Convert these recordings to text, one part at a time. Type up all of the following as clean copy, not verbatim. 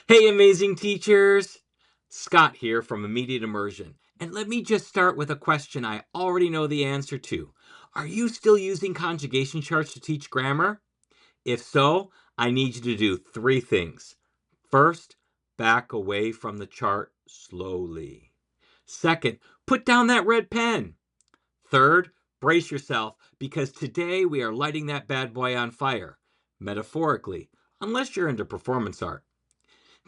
Hey, amazing teachers! Scott here from Immediate Immersion. And let me just start with a question I already know the answer to. Are you still using conjugation charts to teach grammar? If so, I need you to do three things. First, back away from the chart slowly. Second, put down that red pen. Third, brace yourself because today we are lighting that bad boy on fire. Metaphorically, unless you're into performance art.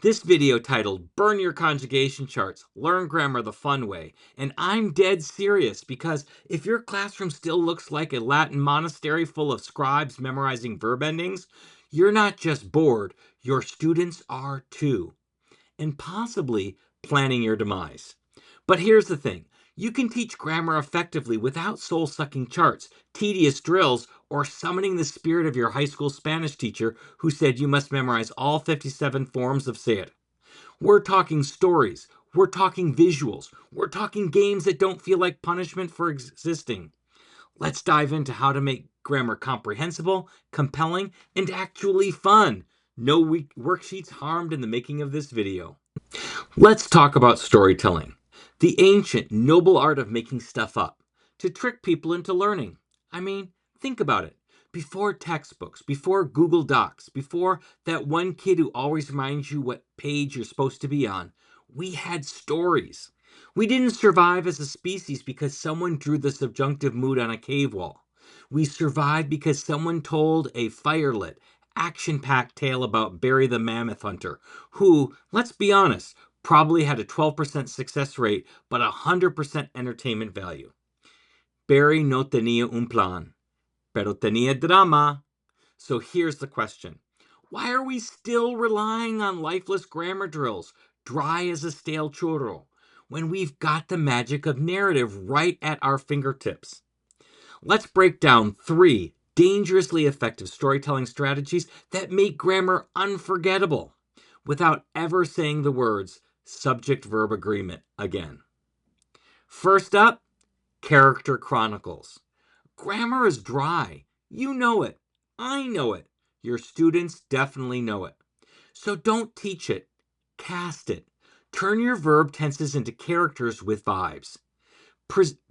This video titled Burn Your Conjugation Charts, Learn Grammar the Fun Way. And I'm dead serious because if your classroom still looks like a Latin monastery full of scribes memorizing verb endings, you're not just bored, your students are too. And possibly planning your demise. But here's the thing. You can teach grammar effectively without soul-sucking charts, tedious drills, or summoning the spirit of your high school Spanish teacher who said you must memorize all 57 forms of ser. We're talking stories. We're talking visuals. We're talking games that don't feel like punishment for existing. Let's dive into how to make grammar comprehensible, compelling, and actually fun. No worksheets harmed in the making of this video. Let's talk about storytelling, the ancient, noble art of making stuff up to trick people into learning. I mean, think about it. Before textbooks, before Google Docs, before that one kid who always reminds you what page you're supposed to be on, we had stories. We didn't survive as a species because someone drew the subjunctive mood on a cave wall. We survived because someone told a firelit, action-packed tale about Barry the Mammoth Hunter, who, let's be honest, probably had a 12% success rate, but 100% entertainment value. Barry no tenía un plan, pero tenía drama. So here's the question. Why are we still relying on lifeless grammar drills, dry as a stale churro, when we've got the magic of narrative right at our fingertips? Let's break down 3 dangerously effective storytelling strategies that make grammar unforgettable without ever saying the words subject-verb agreement again. First up, character chronicles. Grammar is dry. You know it. I know it. Your students definitely know it. So don't teach it. Cast it. Turn your verb tenses into characters with vibes.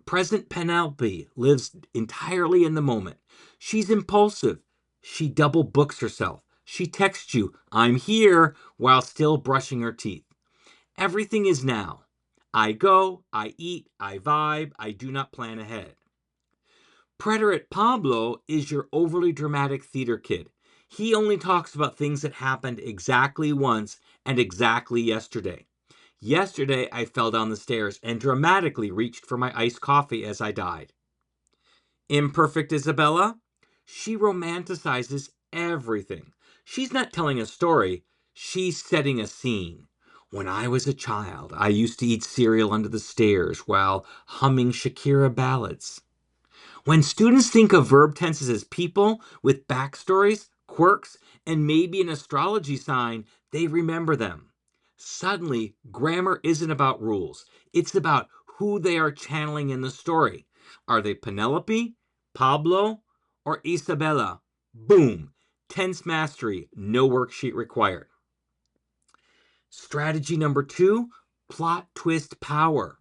Present Penelope lives entirely in the moment. She's impulsive. She double books herself. She texts you, I'm here, while still brushing her teeth. Everything is now. I go, I eat, I vibe, I do not plan ahead. Preterite Pablo is your overly dramatic theater kid. He only talks about things that happened exactly once and exactly yesterday. Yesterday, I fell down the stairs and dramatically reached for my iced coffee as I died. Imperfect Isabella? She romanticizes everything. She's not telling a story, she's setting a scene. When I was a child, I used to eat cereal under the stairs while humming Shakira ballads. When students think of verb tenses as people with backstories, quirks, and maybe an astrology sign, they remember them. Suddenly, grammar isn't about rules. It's about who they are channeling in the story. Are they Penelope, Pablo, or Isabella? Boom! Tense mastery, no worksheet required. Strategy number 2, plot twist power.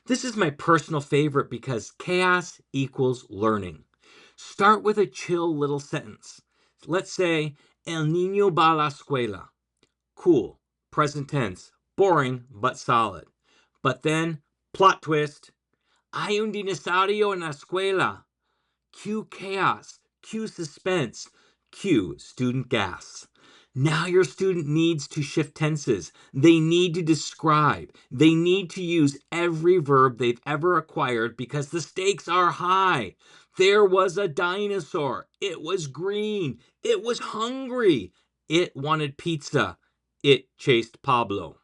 This is my personal favorite because chaos equals learning. Start with a chill little sentence. Let's say, El niño va a la escuela. Cool, present tense, boring but solid. But then, plot twist. Hay un dinosaurio en la escuela. Cue chaos, cue suspense, cue student gasps. Now your student needs to shift tenses. They need to describe. They need to use every verb they've ever acquired because the stakes are high. There was a dinosaur. It was green. It was hungry. It wanted pizza. It chased Pablo.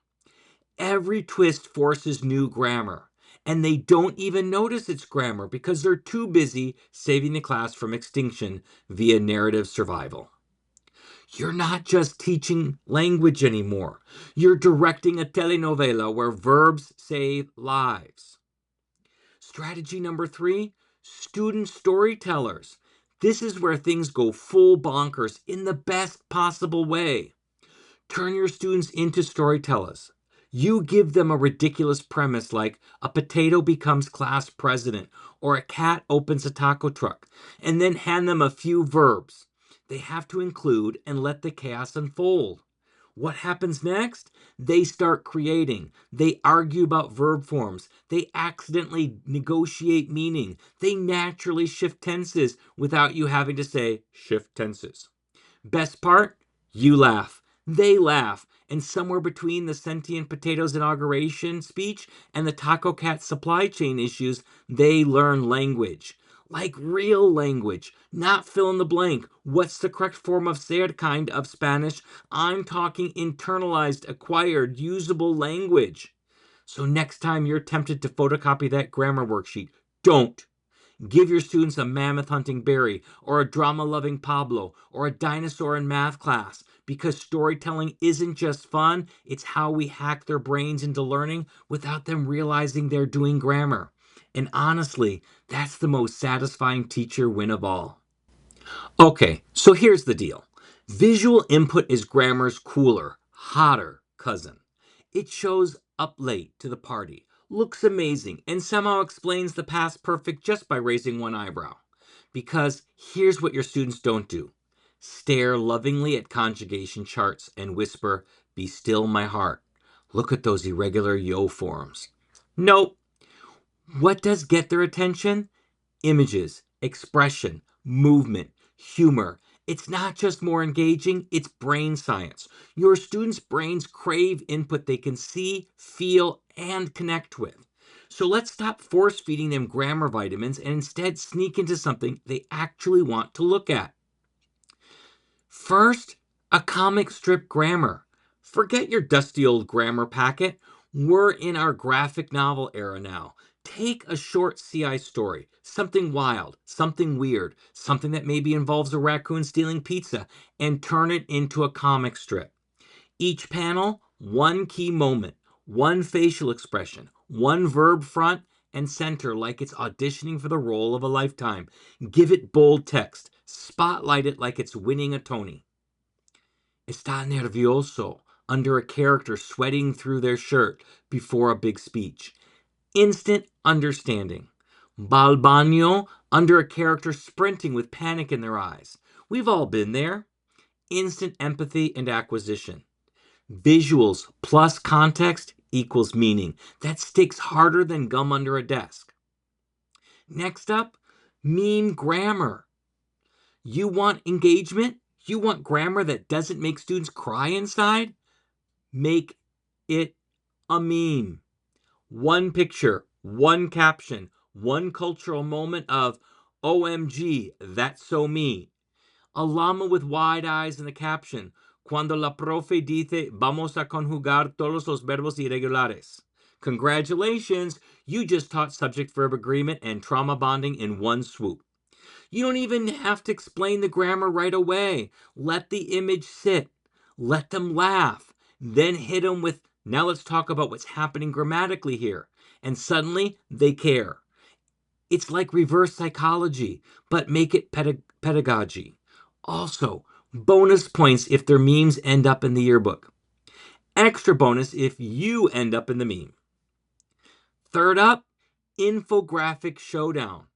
Every twist forces new grammar, and they don't even notice it's grammar because they're too busy saving the class from extinction via narrative survival. You're not just teaching language anymore. You're directing a telenovela where verbs save lives. Strategy number 3, student storytellers. This is where things go full bonkers in the best possible way. Turn your students into storytellers. You give them a ridiculous premise like a potato becomes class president or a cat opens a taco truck, and then hand them a few verbs they have to include and let the chaos unfold. What happens next? They start creating. They argue about verb forms. They accidentally negotiate meaning. They naturally shift tenses without you having to say shift tenses. Best part? You laugh. They laugh. And somewhere between the sentient potatoes inauguration speech and the taco cat supply chain issues, they learn language. Like real language, not fill in the blank. What's the correct form of ser kind of Spanish? I'm talking internalized, acquired, usable language. So next time you're tempted to photocopy that grammar worksheet, don't. Give your students a mammoth hunting Barry or a drama loving Pablo or a dinosaur in math class, because storytelling isn't just fun, it's how we hack their brains into learning without them realizing they're doing grammar. And honestly, that's the most satisfying teacher win of all. Okay, so here's the deal. Visual input is grammar's cooler, hotter cousin. It shows up late to the party, looks amazing, and somehow explains the past perfect just by raising one eyebrow. Because here's what your students don't do: stare lovingly at conjugation charts and whisper, "Be still, my heart. Look at those irregular yo forms." Nope. What does get their attention? Images, expression, movement, humor. It's not just more engaging, it's brain science. Your students' brains crave input they can see, feel, and connect with. So let's stop force feeding them grammar vitamins and instead sneak into something they actually want to look at. First, a comic strip grammar. Forget your dusty old grammar packet. We're in our graphic novel era now. Take a short CI story, something wild, something weird, something that maybe involves a raccoon stealing pizza, and turn it into a comic strip. Each panel, one key moment, one facial expression, one verb front and center like it's auditioning for the role of a lifetime. Give it bold text. Spotlight it like it's winning a Tony. Está nervioso, under a character sweating through their shirt before a big speech. Instant understanding. Balbano, under a character sprinting with panic in their eyes. We've all been there. Instant empathy and acquisition. Visuals plus context equals meaning. That sticks harder than gum under a desk. Next up, meme grammar. You want engagement? You want grammar that doesn't make students cry inside? Make it a meme. One picture, one caption, one cultural moment of OMG, that's so me. A llama with wide eyes in the caption, cuando la profe dice, vamos a conjugar todos los verbos irregulares. Congratulations, you just taught subject-verb agreement and trauma bonding in one swoop. You don't even have to explain the grammar right away. Let the image sit. Let them laugh. Then hit them with, now let's talk about what's happening grammatically here. And suddenly they care. It's like reverse psychology, but make it pedagogy. Also, bonus points if their memes end up in the yearbook. Extra bonus if you end up in the meme. Third up, infographic showdown.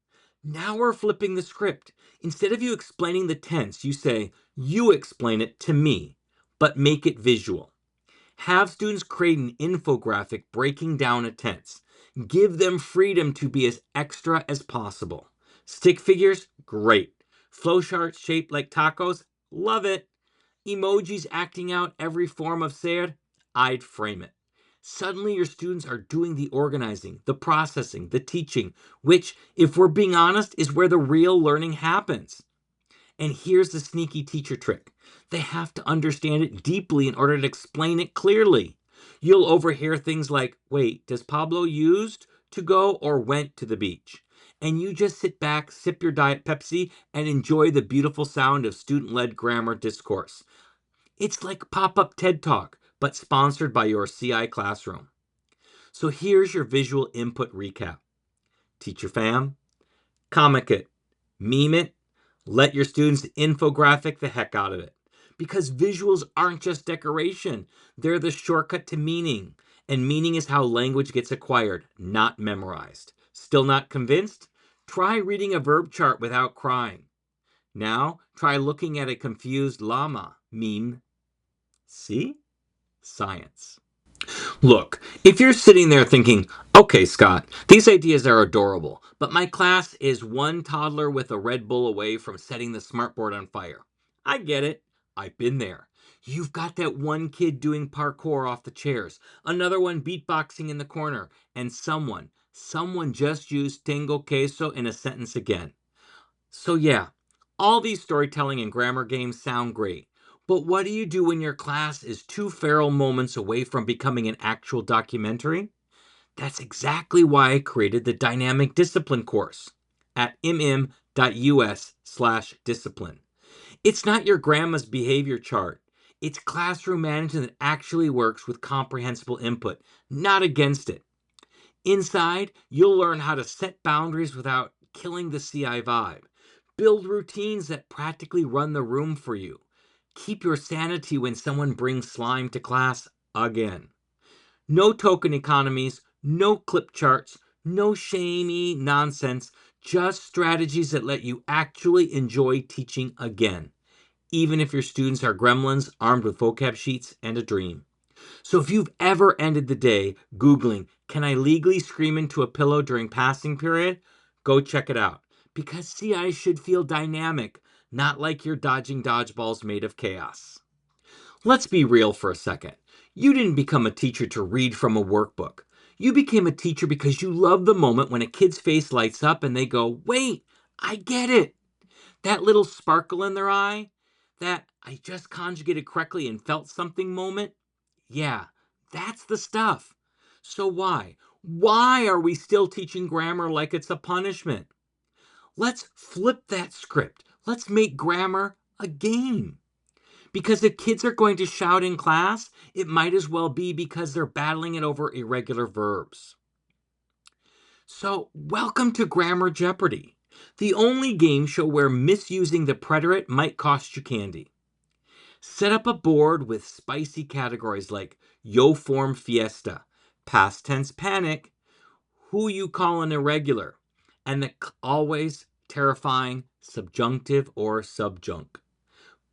Now we're flipping the script. Instead of you explaining the tense, you say, you explain it to me, but make it visual. Have students create an infographic breaking down a tense. Give them freedom to be as extra as possible. Stick figures? Great. Flowcharts shaped like tacos? Love it. Emojis acting out every form of ser? I'd frame it. Suddenly your students are doing the organizing, the processing, the teaching, which, if we're being honest, is where the real learning happens. And here's the sneaky teacher trick. They have to understand it deeply in order to explain it clearly. You'll overhear things like, wait, does Pablo used to go or went to the beach? And you just sit back, sip your Diet Pepsi, and enjoy the beautiful sound of student-led grammar discourse. It's like pop-up TED Talk, but sponsored by your CI classroom. So here's your visual input recap. Teacher fam, comic it, meme it, let your students infographic the heck out of it. Because visuals aren't just decoration, they're the shortcut to meaning. And meaning is how language gets acquired, not memorized. Still not convinced? Try reading a verb chart without crying. Now, try looking at a confused llama meme. See? Science. Look, if you're sitting there thinking, okay, Scott, these ideas are adorable, but my class is one toddler with a Red Bull away from setting the smartboard on fire. I get it. I've been there. You've got that one kid doing parkour off the chairs, another one beatboxing in the corner, and someone just used tengo queso in a sentence again. So yeah, all these storytelling and grammar games sound great. But what do you do when your class is two feral moments away from becoming an actual documentary? That's exactly why I created the Dynamic Discipline course at mm.us/discipline. It's not your grandma's behavior chart. It's classroom management that actually works with comprehensible input, not against it. Inside, you'll learn how to set boundaries without killing the CI vibe. Build routines that practically run the room for you. Keep your sanity when someone brings slime to class again. No token economies, no clip charts, no shamey nonsense, just strategies that let you actually enjoy teaching again, even if your students are gremlins armed with vocab sheets and a dream. So if you've ever ended the day Googling, can I legally scream into a pillow during passing period? Go check it out. Because CI should feel dynamic, not like you're dodging dodgeballs made of chaos. Let's be real for a second. You didn't become a teacher to read from a workbook. You became a teacher because you love the moment when a kid's face lights up and they go, wait, I get it. That little sparkle in their eye, that I just conjugated correctly and felt something moment. Yeah, that's the stuff. So why? Why are we still teaching grammar like it's a punishment? Let's flip that script. Let's make grammar a game. Because if kids are going to shout in class, it might as well be because they're battling it over irregular verbs. So, welcome to Grammar Jeopardy, the only game show where misusing the preterite might cost you candy. Set up a board with spicy categories like yo form fiesta, past tense panic, who you call an irregular, and the always terrifying subjunctive or subjunct.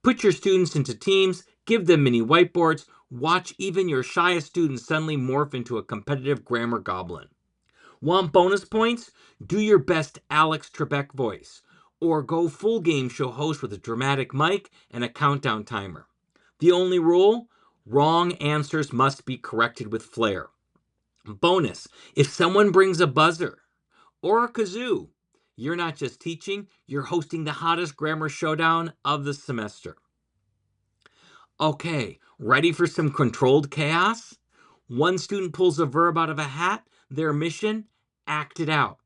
Put your students into teams, give them mini whiteboards, watch even your shyest students suddenly morph into a competitive grammar goblin. Want bonus points? Do your best Alex Trebek voice, or go full game show host with a dramatic mic and a countdown timer. The only rule? Wrong answers must be corrected with flair. Bonus, if someone brings a buzzer or a kazoo, you're not just teaching, you're hosting the hottest grammar showdown of the semester. Okay, ready for some controlled chaos? One student pulls a verb out of a hat, their mission, act it out.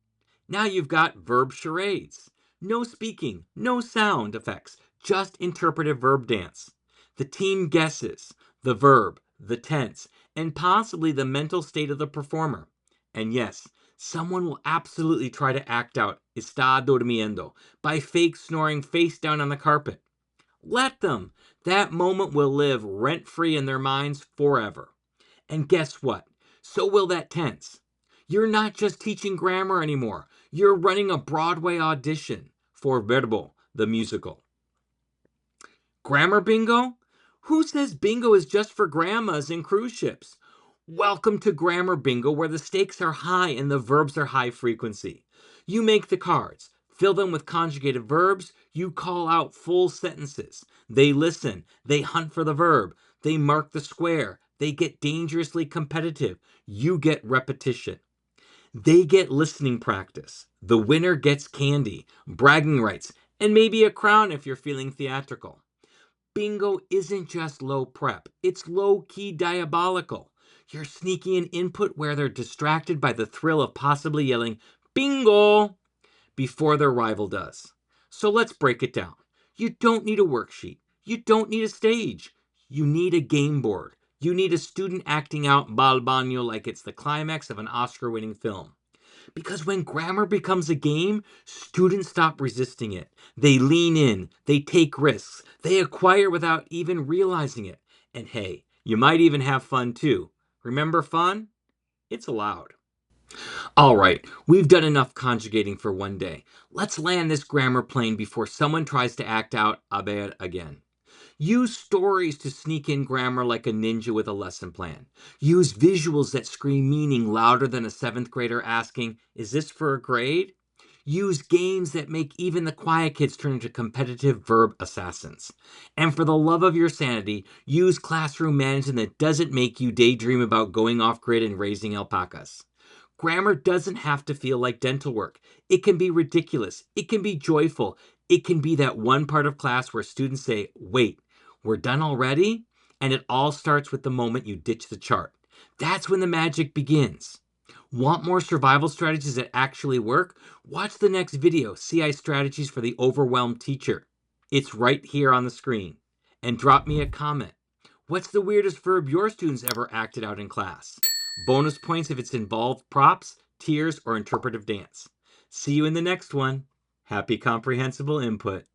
Now you've got verb charades. No speaking, no sound effects, just interpretive verb dance. The team guesses the verb, the tense, and possibly the mental state of the performer. And yes, someone will absolutely try to act out está durmiendo by fake snoring face down on the carpet. Let them. That moment will live rent-free in their minds forever. And guess what? So will that tense. You're not just teaching grammar anymore. You're running a Broadway audition for Verbo, the musical. Grammar bingo? Who says bingo is just for grandmas and cruise ships? Welcome to Grammar Bingo, where the stakes are high and the verbs are high frequency. You make the cards, fill them with conjugated verbs, you call out full sentences. They listen, they hunt for the verb, they mark the square, they get dangerously competitive. You get repetition. They get listening practice. The winner gets candy, bragging rights, and maybe a crown if you're feeling theatrical. Bingo isn't just low prep, it's low-key diabolical. You're sneaking in input where they're distracted by the thrill of possibly yelling, bingo, before their rival does. So let's break it down. You don't need a worksheet. You don't need a stage. You need a game board. You need a student acting out Bal Bagno like it's the climax of an Oscar-winning film. Because when grammar becomes a game, students stop resisting it. They lean in, they take risks, they acquire without even realizing it. And hey, you might even have fun too. Remember fun? It's allowed. All right, we've done enough conjugating for one day. Let's land this grammar plane before someone tries to act out abed again. Use stories to sneak in grammar like a ninja with a lesson plan. Use visuals that scream meaning louder than a seventh grader asking, "Is this for a grade?" Use games that make even the quiet kids turn into competitive verb assassins. And for the love of your sanity, use classroom management that doesn't make you daydream about going off grid and raising alpacas. Grammar doesn't have to feel like dental work. It can be ridiculous. It can be joyful. It can be that one part of class where students say, "Wait, we're done already?" And it all starts with the moment you ditch the chart. That's when the magic begins. Want more survival strategies that actually work? Watch the next video, CI Strategies for the Overwhelmed Teacher. It's right here on the screen. And drop me a comment. What's the weirdest verb your students ever acted out in class? Bonus points if it's involved props, tears, or interpretive dance. See you in the next one. Happy comprehensible input.